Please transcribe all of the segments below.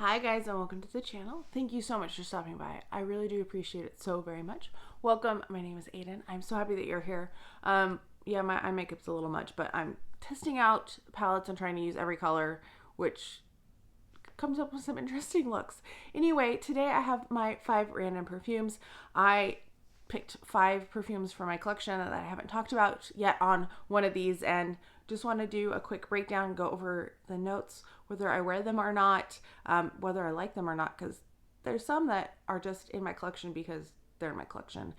Hi guys, and welcome to the channel. Thank you so much for stopping by. I really do appreciate it so very much. Welcome. My name is Aiden. I'm so happy that you're here. Yeah, my eye makeup's a little much, but I'm testing out palettes and trying to use every color, which comes up with some interesting looks. Anyway, today I have my 5 random perfumes. I picked 5 perfumes for my collection that I haven't talked about yet on one of these, and just want to do a quick breakdown, go over the notes, whether I wear them or not, whether I like them or not, because there's some that are just in my collection because they're in my collection,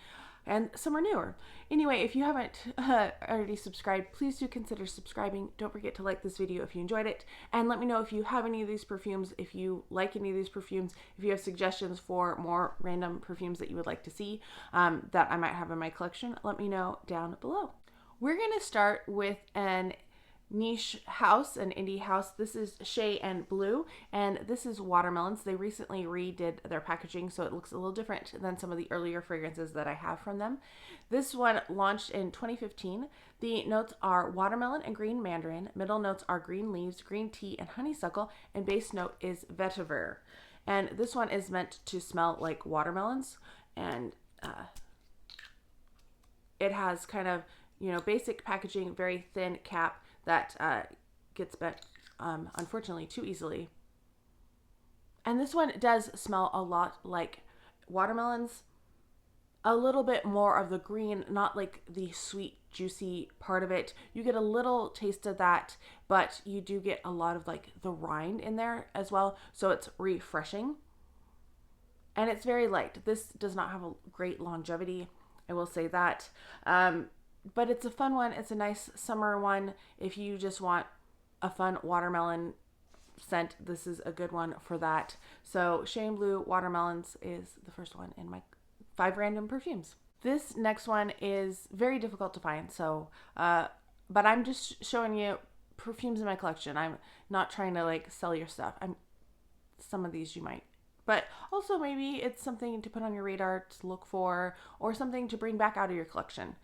and some are newer. Anyway, if you haven't already subscribed, please do consider subscribing. Don't forget to like this video if you enjoyed it, and let me know if you have any of these perfumes, if you like any of these perfumes, if you have suggestions for more random perfumes that you would like to see that I might have in my collection. Let me know down below. We're going to start with an niche house, an indie house. This is Shay Blue, and this is Watermelons. They recently redid their packaging, so it looks a little different than some of the earlier fragrances that I have from them. This one launched in 2015. The notes are watermelon and green mandarin. Middle notes are green leaves, green tea, and honeysuckle, and base note is vetiver. And this one is meant to smell like watermelons, and it has kind of, basic packaging, very thin cap that gets bent, unfortunately, too easily. And this one does smell a lot like watermelons, a little bit more of the green, not like the sweet, juicy part of it. You get a little taste of that, but you do get a lot of like the rind in there as well, so it's refreshing. And it's very light. This does not have a great longevity, I will say that. But it's a fun one. It's a nice summer one. If you just want a fun watermelon scent, this is a good one for that. So Shay Blue Watermelons is the first one in my 5 random perfumes. This next one is very difficult to find. So, but I'm just showing you perfumes in my collection. I'm not trying to like sell your stuff. Some of these you might. But also maybe it's something to put on your radar to look for, or something to bring back out of your collection.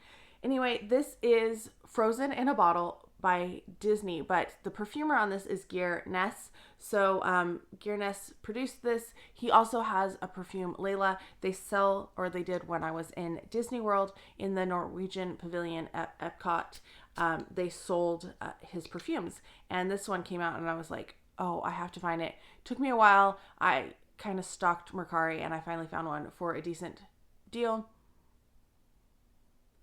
Anyway, this is Frozen in a Bottle by Disney, but the perfumer on this is Geir Ness. So Geir Ness produced this. He also has a perfume, Layla. They sell, or they did when I was in Disney World in the Norwegian Pavilion at Epcot. They sold his perfumes, and this one came out and I was like, oh, I have to find it. Took me a while. I kind of stalked Mercari and I finally found one for a decent deal.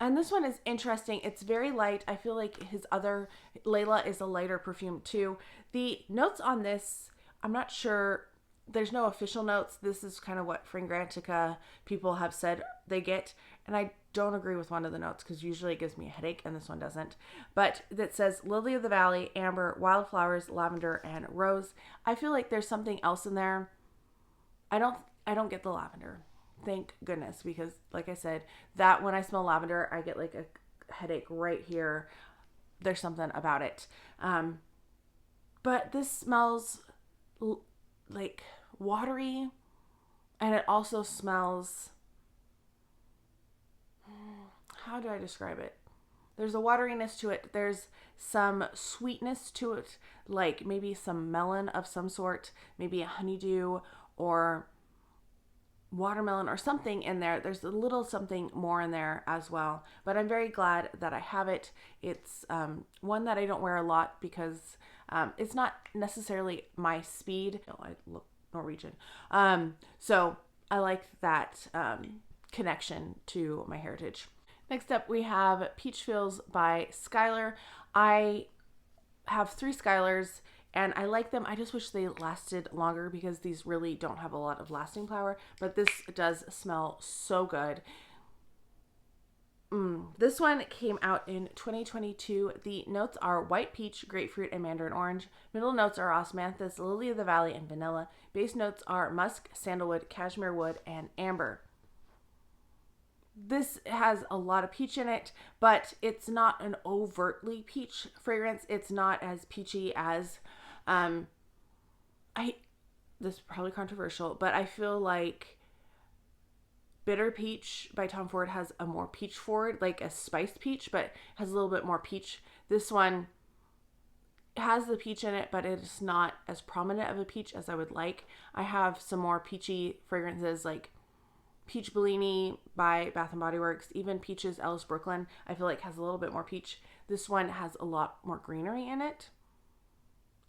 And this one is interesting. It's very light. I feel like his other, Layla, is a lighter perfume too. The notes on this, I'm not sure. There's no official notes. This is kind of what Fragrantica people have said they get. And I don't agree with one of the notes because usually it gives me a headache and this one doesn't. But that says lily of the valley, amber, wildflowers, lavender, and rose. I feel like there's something else in there. I don't get the lavender. Thank goodness, because like I said, that when I smell lavender, I get like a headache right here. There's something about it. But this smells like watery, and it also smells, how do I describe it? There's a wateriness to it. There's some sweetness to it, like maybe some melon of some sort, maybe a honeydew or watermelon or something in there. There's a little something more in there as well, but I'm very glad that I have it. It's one that I don't wear a lot because it's not necessarily my speed. I look Norwegian, so I like that connection to my heritage. Next up, we have Peach Fields by Skylar. I have 3 Skylars and I like them. I just wish they lasted longer because these really don't have a lot of lasting power, but this does smell so good. This one came out in 2022. The notes are white peach, grapefruit, and mandarin orange. Middle notes are osmanthus, lily of the valley, and vanilla. Base notes are musk, sandalwood, cashmere wood, and amber. This has a lot of peach in it, but it's not an overtly peach fragrance. It's not as peachy as this is probably controversial, but I feel like Bitter Peach by Tom Ford has a more peach forward, like a spiced peach, but has a little bit more peach. This one has the peach in it, but it's not as prominent of a peach as I would like. I have some more peachy fragrances like Peach Bellini by Bath and Body Works, even Peaches Ellis Brooklyn, I feel like has a little bit more peach. This one has a lot more greenery in it.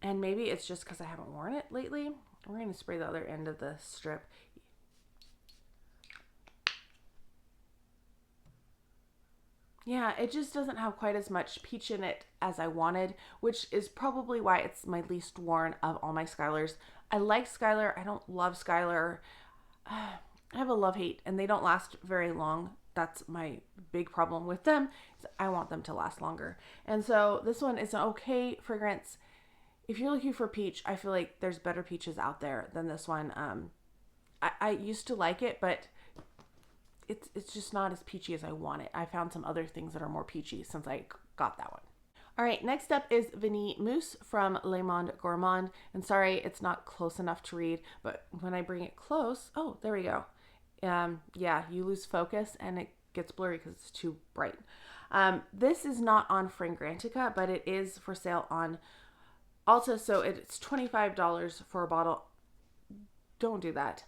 And maybe it's just because I haven't worn it lately. We're going to spray the other end of the strip. Yeah, it just doesn't have quite as much peach in it as I wanted, which is probably why it's my least worn of all my Skylars. I like Skylar. I don't love Skylar. I have a love-hate, and they don't last very long. That's my big problem with them. I want them to last longer. And so this one is an okay fragrance. If you're looking for peach, I feel like there's better peaches out there than this one. I used to like it, but it's just not as peachy as I want it. I found some other things that are more peachy since I got that one. All right, next up is Vanille Mousse from Le Monde Gourmand. And sorry, it's not close enough to read, but when I bring it close, oh, there we go. Yeah, you lose focus and it gets blurry because it's too bright. This is not on Fragrantica, but it is for sale on Ulta, so it's $25 for a bottle. Don't do that.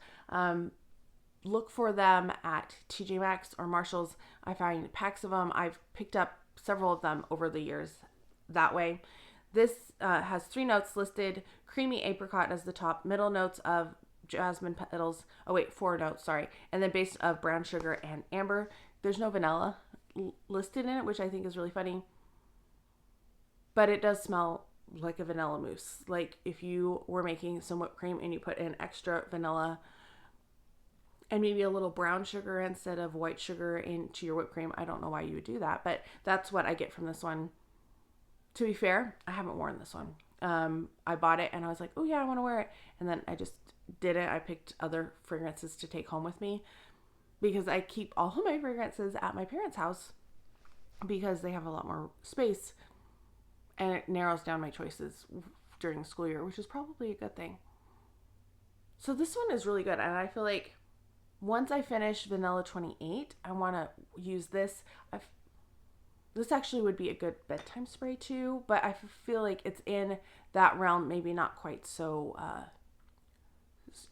Look for them at TJ Maxx or Marshall's. I find packs of them. I've picked up several of them over the years that way. This has 3 notes listed. Creamy apricot as the top, middle notes of jasmine petals. Oh wait, 4 notes, sorry. And then base of brown sugar and amber. There's no vanilla listed in it, which I think is really funny. But it does smell like a vanilla mousse. Like if you were making some whipped cream and you put in extra vanilla and maybe a little brown sugar instead of white sugar into your whipped cream. I don't know why you would do that, but that's what I get from this one. To be fair, I haven't worn this one. I bought it and I was like, oh yeah, I want to wear it. And then I just didn't. I picked other fragrances to take home with me because I keep all of my fragrances at my parents' house because they have a lot more space and it narrows down my choices during the school year, which is probably a good thing. So this one is really good. And I feel like once I finish Vanilla 28, I want to use this. This actually would be a good bedtime spray too, but I feel like it's in that realm, maybe not quite so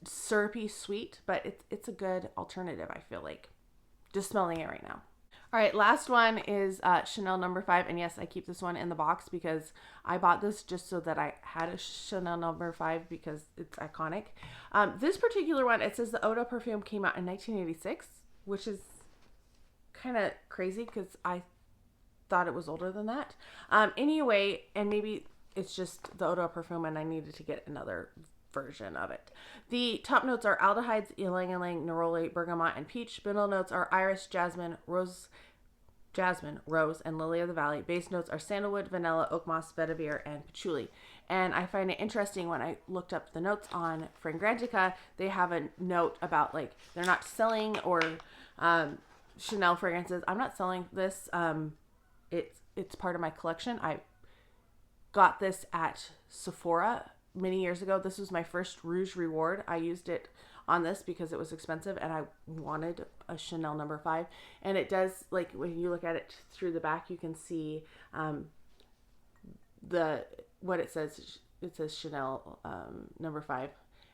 syrupy sweet, but it's a good alternative, I feel like. Just smelling it right now. All right, last one is Chanel No. 5. And yes, I keep this one in the box because I bought this just so that I had a Chanel No. 5 because it's iconic. This particular one, it says the Eau de Perfume came out in 1986, which is kind of crazy because I thought it was older than that. Anyway, and maybe it's just the Eau de Perfume and I needed to get another version of it. The top notes are aldehydes, ylang-ylang, neroli, bergamot, and peach. Middle notes are iris, jasmine, rose, and lily of the valley. Base notes are sandalwood, vanilla, oak moss, vetiver, and patchouli. And I find it interesting when I looked up the notes on Fragrantica, they have a note about like they're not selling or Chanel fragrances. I'm not selling this. It's part of my collection. I got this at Sephora many years ago. This was my first Rouge Reward. I used it on this because it was expensive and I wanted a Chanel No. 5. And it does, like when you look at it through the back, you can see what it says. It says Chanel No. 5,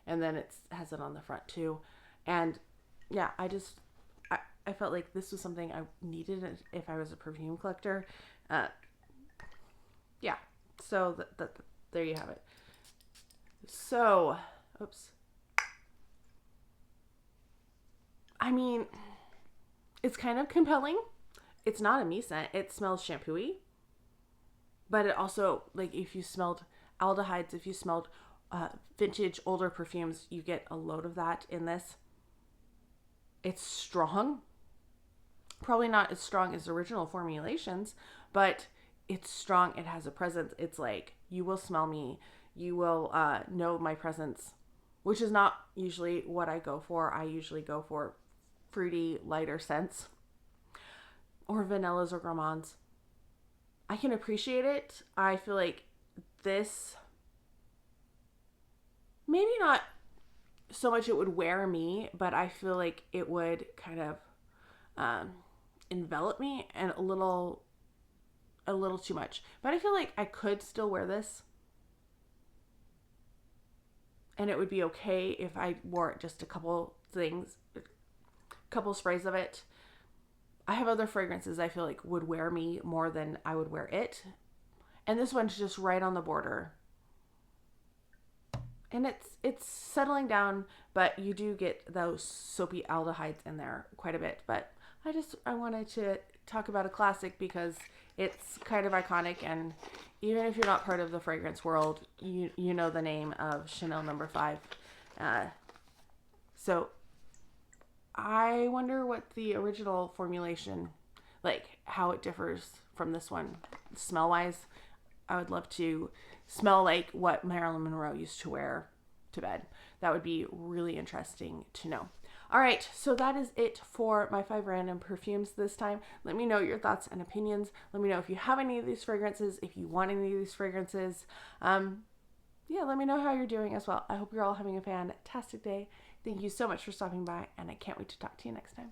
and then it has it on the front too. And yeah, I felt like this was something I needed if I was a perfume collector. Yeah, so there you have it. So, oops. I mean, it's kind of compelling. It's not a me scent. It smells shampoo-y. But it also, like, if you smelled aldehydes, if you smelled vintage, older perfumes, you get a load of that in this. It's strong. Probably not as strong as original formulations, but it's strong. It has a presence. It's like, you will smell me. You will know my presence, which is not usually what I go for. I usually go for fruity, lighter scents or vanillas or gourmands. I can appreciate it. I feel like this, maybe not so much it would wear me, but I feel like it would kind of envelop me and a little too much. But I feel like I could still wear this. and it would be okay if I wore just a couple sprays of it. I have other fragrances I feel like would wear me more than I would wear it. And this one's just right on the border. And it's settling down, but you do get those soapy aldehydes in there quite a bit. But I wanted to talk about a classic because it's kind of iconic, and even if you're not part of the fragrance world, you know the name of Chanel No. 5. So I wonder what the original formulation, like how it differs from this one smell-wise. I would love to smell like what Marilyn Monroe used to wear to bed. That would be really interesting to know. All right, so that is it for my 5 random perfumes this time. Let me know your thoughts and opinions. Let me know if you have any of these fragrances, if you want any of these fragrances. Yeah, let me know how you're doing as well. I hope you're all having a fantastic day. Thank you so much for stopping by, and I can't wait to talk to you next time.